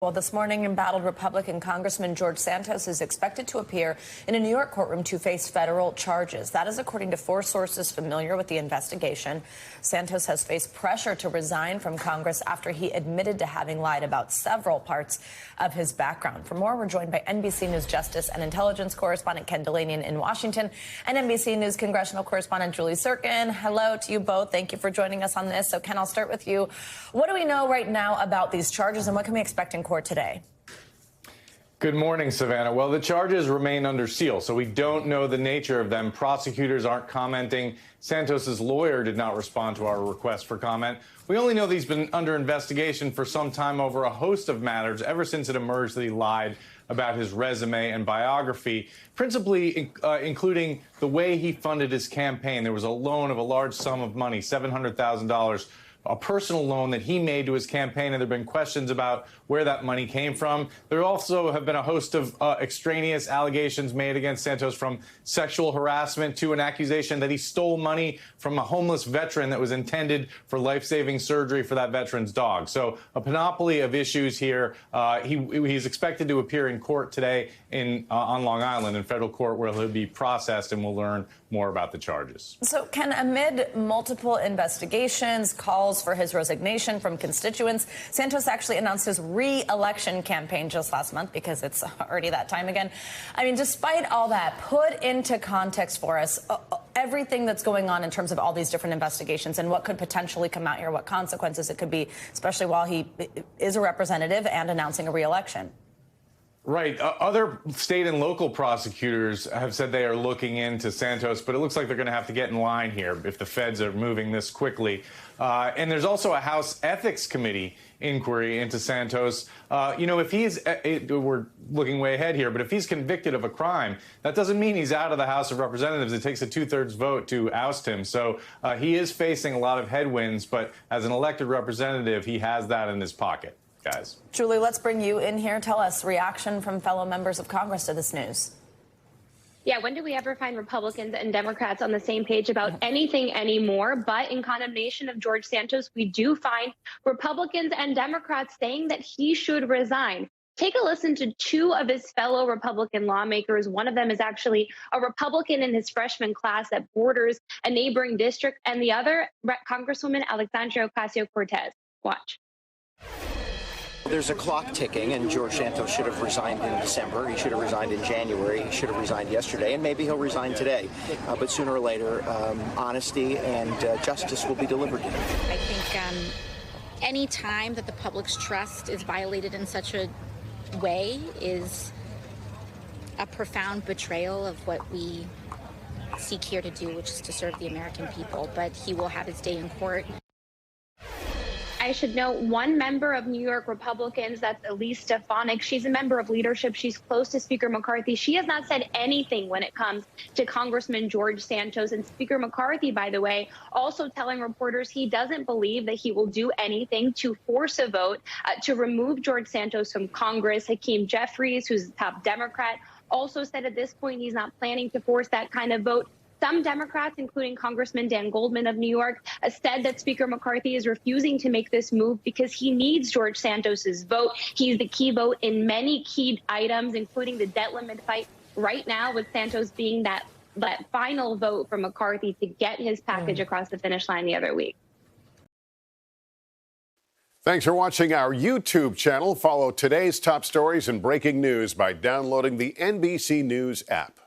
Well, this morning, embattled Republican Congressman George Santos is expected to appear in a New York courtroom to face federal charges. That is according to 4 sources familiar with the investigation. Santos has faced pressure to resign from Congress after he admitted to having lied about several parts of his background. For more, we're joined by NBC News Justice and Intelligence correspondent Ken Dilanian in Washington and NBC News congressional correspondent Elise Stefanik. Hello to you both. Thank you for joining us on this. So, Ken, I'll start with you. What do we know right now about these charges, and what can we expect in court today? Good morning, Savannah. Well, the charges remain under seal, so we don't know the nature of them. Prosecutors aren't commenting. Santos's lawyer did not respond to our request for comment. We only know that he's been under investigation for some time over a host of matters ever since it emerged that he lied about his resume and biography, principally including the way he funded his campaign. There was a loan of a large sum of money, $700,000, a personal loan that he made to his campaign, and there have been questions about where that money came from. There also have been a host of extraneous allegations made against Santos, from sexual harassment to an accusation that he stole money from a homeless veteran that was intended for life-saving surgery for that veteran's dog. So a panoply of issues here. He's expected to appear in court today on Long Island in federal court, where he'll be processed, and we'll learn more about the charges. So, Ken, amid multiple investigations, calls for his resignation from constituents, Santos actually announced his re-election campaign just last month, because it's already that time again. I mean, despite all that, put into context for us everything that's going on in terms of all these different investigations and what could potentially come out here, what consequences it could be, especially while he is a representative and announcing a re-election. Right. Other state and local prosecutors have said they are looking into Santos, but it looks like they're going to have to get in line here if the feds are moving this quickly. And there's also a House Ethics Committee inquiry into Santos. If he's, we're looking way ahead here, but if he's convicted of a crime, that doesn't mean he's out of the House of Representatives. It takes a 2/3 vote to oust him. So he is facing a lot of headwinds, but as an elected representative, he has that in his pocket. Guys. Julie, let's bring you in here. Tell us reaction from fellow members of Congress to this news. Yeah, when do we ever find Republicans and Democrats on the same page about anything anymore? But in condemnation of George Santos, we do find Republicans and Democrats saying that he should resign. Take a listen to 2 of his fellow Republican lawmakers. One of them is actually a Republican in his freshman class that borders a neighboring district, and the other, Congresswoman Alexandria Ocasio-Cortez. Watch. There's a clock ticking, and George Santos should have resigned in December. He should have resigned in January. He should have resigned yesterday, and maybe he'll resign today. But sooner or later, honesty and justice will be delivered to him. I think any time that the public's trust is violated in such a way is a profound betrayal of what we seek here to do, which is to serve the American people. But he will have his day in court. I should note one member of New York Republicans, that's Elise Stefanik. She's a member of leadership. She's close to Speaker McCarthy. She has not said anything when it comes to Congressman George Santos. And Speaker McCarthy, by the way, also telling reporters he doesn't believe that he will do anything to force a vote to remove George Santos from Congress. Hakeem Jeffries, who's the top Democrat, also said at this point he's not planning to force that kind of vote. Some Democrats, including Congressman Dan Goldman of New York, said that Speaker McCarthy is refusing to make this move because he needs George Santos's vote. He's the key vote in many key items, including the debt limit fight right now, with Santos being that final vote for McCarthy to get his package across the finish line the other week. Thanks for watching our YouTube channel. Follow today's top stories and breaking news by downloading the NBC News app.